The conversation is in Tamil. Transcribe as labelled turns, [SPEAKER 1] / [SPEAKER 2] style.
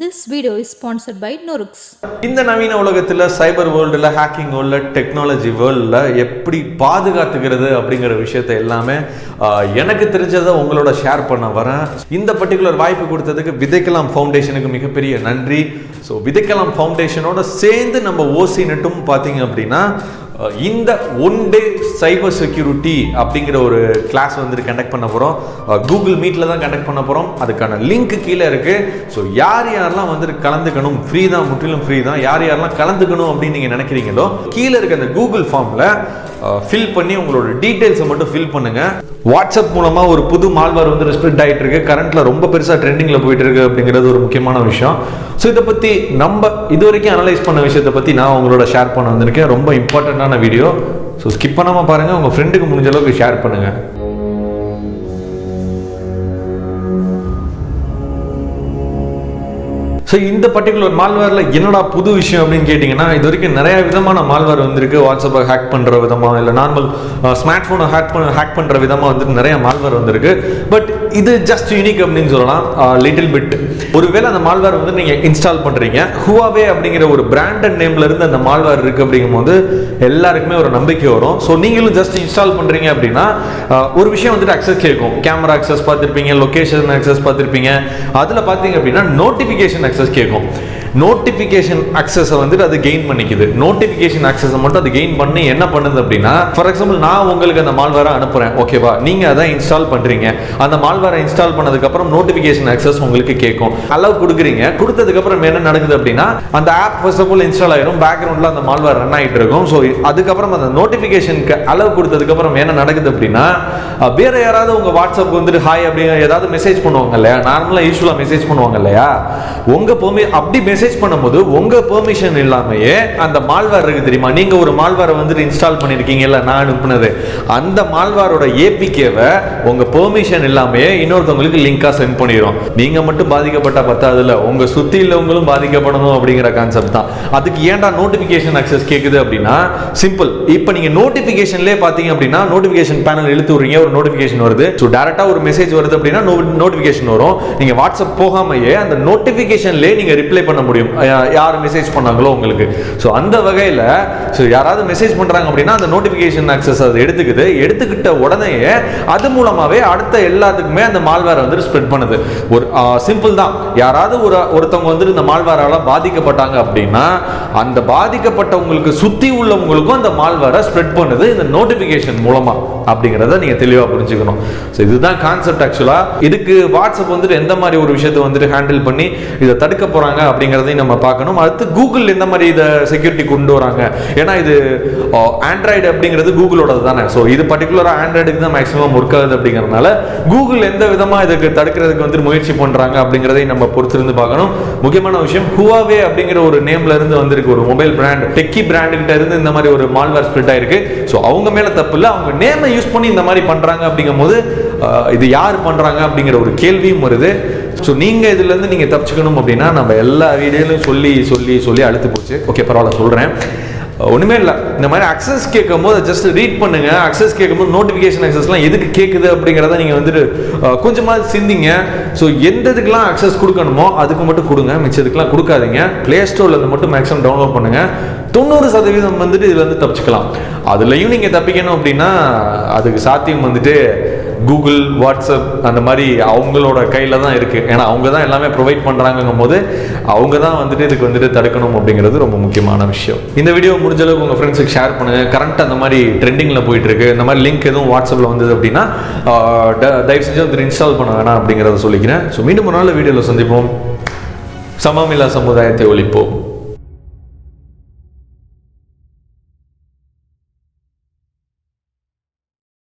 [SPEAKER 1] This video is sponsored by Norux.
[SPEAKER 2] இந்த நவீன உலகத்துல சைபர் வேர்ல்டுல ஹேக்கிங் வேர்ல்ட்ல டெக்னாலஜி வேர்ல்ட்ல எப்படி பாதுகாத்துக்கிறது அப்படிங்கிற விஷயத்தை எல்லாமே எனக்கு தெரிஞ்சதை உங்களோட ஷேர் பண்ண வரேன். இந்த பர்டிகுலர் வாய்ப்பு கொடுத்ததுக்கு விதைக்கலாம் ஃபவுண்டேஷனுக்கு மிகப்பெரிய நன்றி. ஸோ விதைக்கலாம் ஃபவுண்டேஷனோட சேர்ந்து நம்ம ஓசிநெட்டும் பார்த்தீங்க அப்படின்னா இந்த ஒன் டே சைபர் செக்யூரிட்டி அப்படிங்கிற ஒரு கிளாஸ் வந்துட்டு கண்டக்ட் பண்ண போகிறோம். கூகுள் மீட்டில் தான் கண்டக்ட் பண்ண போகிறோம். அதுக்கான லிங்க் கீழே இருக்குது. ஸோ யாரெல்லாம் வந்துட்டு கலந்துக்கணும், ஃப்ரீ தான், முற்றிலும் ஃப்ரீ தான். யாரெல்லாம் கலந்துக்கணும் அப்படின்னு நீங்கள் நினைக்கிறீங்களோ கீழே இருக்க அந்த கூகுள் ஃபார்மில் ஃபில் பண்ணி உங்களோட டீட்டெயில்ஸை மட்டும் ஃபில் பண்ணுங்கள். வாட்ஸ்அப் மூலமாக ஒரு புது மால்வேர் வந்து ஸ்ப்ரெட் ஆகிட்டு இருக்கு. கரண்ட்டில் ரொம்ப பெருசாக ட்ரெண்டிங்கில் போயிட்டு இருக்கு அப்படிங்கிறது ஒரு முக்கியமான விஷயம். ஸோ இதை பற்றி நம்ம இது வரைக்கும் அனலைஸ் பண்ண விஷயத்தை பற்றி நான் உங்களோட ஷேர் பண்ண வந்திருக்கேன். ரொம்ப இம்பார்ட்டண்ட்டான வீடியோ. ஸோ ஸ்கிப் பண்ணாமல் பாருங்கள். உங்கள் ஃப்ரெண்டுக்கு முடிஞ்ச அளவுக்கு ஷேர் பண்ணுங்கள். ஸோ இந்த பர்டிகுலர் மால்வேரில் என்னடா புது விஷயம் அப்படின்னு கேட்டிங்கன்னா, இது வரைக்கும் நிறைய விதமான மால்வேர் வந்திருக்கு. வாட்ஸ்அப்பை ஹேக் பண்ணுற விதமாக, இல்லை நார்மல் ஸ்மார்ட் ஃபோனை ஹேக் பண்ணுற விதமாக வந்துட்டு நிறைய மால்வேர் வந்திருக்கு. பட் இது ஜஸ்ட் யூனிக் அப்படின்னு சொல்லலாம், லிட்டில் பிட். ஒருவேளை அந்த மால்வேர் வந்து நீங்கள் இன்ஸ்டால் பண்ணுறீங்க, ஹுவாவே அப்படிங்கிற ஒரு பிராண்டட் நேம்ல இருந்து அந்த மால்வேர் இருக்குது அப்படிங்கும் போது எல்லாருக்குமே ஒரு நம்பிக்கை வரும். ஸோ நீங்களும் ஜஸ்ட் இன்ஸ்டால் பண்ணுறீங்க அப்படின்னா ஒரு விஷயம் வந்துட்டு அக்சஸ் கேட்கும். கேமரா அக்சஸ் பார்த்துருப்பீங்க, லொக்கேஷன் அக்சஸ் பார்த்துருப்பீங்க. அதில் பார்த்தீங்க அப்படின்னா நோட்டிஃபிகேஷன் அக்சஸ் கேட்கும். நோட்டிஃபிகேஷன் அக்சஸை வந்துட்டு அது கெயின் பண்ணிக்குது. நோட்டிஃபிகேஷன் அக்சஸை மட்டும் அது கெயின் பண்ணி என்ன பண்ணுது அப்படின்னா, ஃபார் எக்ஸாம்பிள் நான் உங்களுக்கு அந்த மால்வேரை அனுப்புறேன், ஓகேவா? நீங்க அதை இன்ஸ்டால் பண்றீங்க. அந்த மால்வேரை இன்ஸ்டால் பண்ணதுக்கு அப்புறம் நோட்டிஃபிகேஷன் அக்சஸ் உங்களுக்கு கேட்கும். அலோவ் கொடுக்குறீங்க. கொடுத்ததுக்கு அப்புறம் என்ன நடக்குது அப்படின்னா, அந்த app first of all install ஆயிரும், பேக்ரவுண்ட்ல அந்த மால்வேர் ரன் ஆகிட்டு இருக்கும். ஸோ அதுக்கப்புறம் அந்த நோட்டிஃபிகேஷனுக்கு அலோவ் கொடுத்ததுக்கு அப்புறம் என்ன நடக்குது அப்படின்னா, வேற யாராவது உங்க வாட்ஸ்அப் வந்துட்டு ஹாய் அப்படிங்கிற ஏதாவது மெசேஜ் பண்ணுவாங்க இல்லையா, நார்மலா யூஸ்வலா மெசேஜ் பண்ணுவாங்க இல்லையா, உங்க அப்படி மெசேஜ் பண்ணும்போது உங்க பெர்மிஷன் இல்லாமயே அந்த மால்வேர் இருக்கு தெரியுமா, நீங்க ஒரு மால்வேரை வந்துட்டு இன்ஸ்டால் பண்ணிருக்கீங்க இல்ல, நான் அனுப்புனது, அந்த மால்வேரோட ஏபிகேவை உங்க பெர்மிஷன் இல்லாமயே இன்னொருத்தவங்களுக்கு லிங்கா சென்ட் பண்ணிரும். நீங்க மட்டும் பாதிக்கப்பட்ட பத்தாதுல உங்க சுத்தி உள்ளவங்களும் பாதிக்கப்படணும் அப்படிங்கிற கான்செப்ட் தான். அதுக்கு ஏன்டா நோட்டிபிகேஷன் அக்சஸ் கேக்குது அப்படின்னா, சிம்பிள். இப்போ நீங்க நோட்டிபிகேஷன்லயே பாத்தீங்க அப்படின்னா, நோட்டிபிகேஷன் பேனல் இழுத்து விடுறீங்க, ஒரு நோட்டிபிகேஷன் வருது. ஸோ டைரக்டா ஒரு மெசேஜ் வருது அப்படின்னா நோட்டிபிகேஷன் வரும். நீங்க வாட்ஸ்அப் போகாமையே அந்த நோட்டிபிகேஷன்லயே நீங்க ரிப்ளை பண்ண முடியும், யார் மெசேஜ் பண்ணாங்களோ உங்களுக்கு. ஸோ அந்த வகையில் யாராவது மெசேஜ் பண்றாங்க அப்படின்னா அந்த நோட்டிபிகேஷன் அக்சஸ் அது எடுத்துக்கிட்ட உடனே அது மூலமாவே அடுத்த எல்லாத்துக்குமே அந்த மால்வேரை வந்து ஸ்ப்ரெட் பண்ணுது. ஒரு சிம்பிள் தான். யாராவது ஒருத்தவங்க வந்து இந்த மால்வேரால பாதிக்கப்பட்டாங்க அப்படின்னா அந்த பாதிக்கப்பட்டவங்களுக்கு சுத்தி உள்ளவங்களுக்கும் அந்த மால்வேரை ஸ்ப்ரெட் பண்ணுது இந்த நோட்டிபிகேஷன் மூலமா அப்படிங்கிறத நீங்க தெளிவா புரிஞ்சுக்கணும். ஸோ இதுதான் கான்செப்ட். ஆக்சுவலா இதுக்கு வாட்ஸ்அப் வந்துட்டு எந்த மாதிரி ஒரு விஷயத்தை வந்துட்டு ஹேண்டில் பண்ணி இதை தடுக்க போறாங்க அப்படிங்கிறதையும் நம்ம பார்க்கணும். அடுத்து கூகுள் எந்த மாதிரி இதை செக்யூரிட்டி கொண்டு வராங்க. ஏன்னா இது ஆண்ட்ராய்டு அப்படிங்கிறது கூகுளோட தானே. ஸோ இது பர்டிகுலரா ஆண்ட்ராய்டுக்கு தான் மேக்ஸிமம் ஒர்க் ஆகுது அப்படிங்கிறதுனால கூகுள் எந்த விதமா இதுக்கு தடுக்கிறதுக்கு வந்து முயற்சி பண்றாங்க அப்படிங்கிறதையும் நம்ம பொறுத்திருந்து பார்க்கணும். முக்கியமான விஷயம், ஹுவாவே அப்படிங்கிற ஒரு நேம்ல இருந்து வந்திருக்கு, ஒரு மொபைல் பிராண்ட், டெக்கி பிராண்ட் கிட்ட இருந்து இந்த மாதிரி ஒரு மால்வேர் ஸ்ப்ரெட் ஆயிருக்கு. ஸோ அவங்க மேல தப்பு இல்லை, அவங்க நேமை யூஸ் பண்ணி இந்த மாதிரி பண்றாங்க அப்படிங்கும் போது இது யார் பண்றாங்க அப்படிங்கிற ஒரு கேள்வியும் வருது. ஸோ நீங்க இதுல இருந்து நீங்க தப்பிச்சுக்கணும் அப்படின்னா நம்ம எல்லா வீடியோலையும் சொல்லி சொல்லி சொல்லி அழுத்து போச்சு. ஓகே, பரவாயில்ல, சொல்றேன். ஒண்ணுமே இல்லை, இந்த மாதிரி அக்சஸ் கேட்கும் போது ஜஸ்ட் ரீட் பண்ணுங்க. அக்சஸ் கேட்கும்போது நோட்டிஃபிகேஷன் அக்சஸ்லாம் எதுக்கு கேட்குது அப்படிங்கிறத நீங்க வந்துட்டு கொஞ்சமாக சிந்திங்க. ஸோ எந்த இதுக்கெல்லாம் அக்சஸ் கொடுக்கணுமோ அதுக்கு மட்டும் கொடுங்க, மிச்சதுக்கெல்லாம் கொடுக்காதீங்க. பிளே ஸ்டோர்ல இருந்து மட்டும் மேக்ஸிமம் டவுன்லோட் பண்ணுங்க. 90% வந்துட்டு இதுல இருந்து தப்பிச்சுக்கலாம். அதுலயும் நீங்க தப்பிக்கணும் அப்படின்னா அதுக்கு சாத்தியம் வந்துட்டு கூகுள், வாட்ஸ்அப் அந்த மாதிரி அவங்களோட கையில தான் இருக்கு. ஏன்னா அவங்க தான் எல்லாமே ப்ரொவைட் பண்றாங்கும் போது அவங்க தான் வந்துட்டு இதுக்கு வந்துட்டு தடுக்கணும் அப்படிங்கிறது ரொம்ப முக்கியமான விஷயம். இந்த வீடியோ முடிஞ்ச அளவுக்கு உங்க ஃப்ரெண்ட்ஸுக்கு ஷேர் பண்ணுங்க. கரண்ட் அந்த மாதிரி ட்ரெண்டிங்ல போயிட்டு இருக்கு. இந்த மாதிரி லிங்க் எதுவும் வாட்ஸ்அப்ல வந்தது அப்படின்னா தயவு செஞ்சு வந்து இன்ஸ்டால் பண்ண வேணாம் அப்படிங்கிறத சொல்லிக்கிறேன். ஸோ மீண்டும் ஒரு நாள் வீடியோவில் சந்திப்போம். சமமில்லா சமுதாயத்தை ஒழிப்போம்.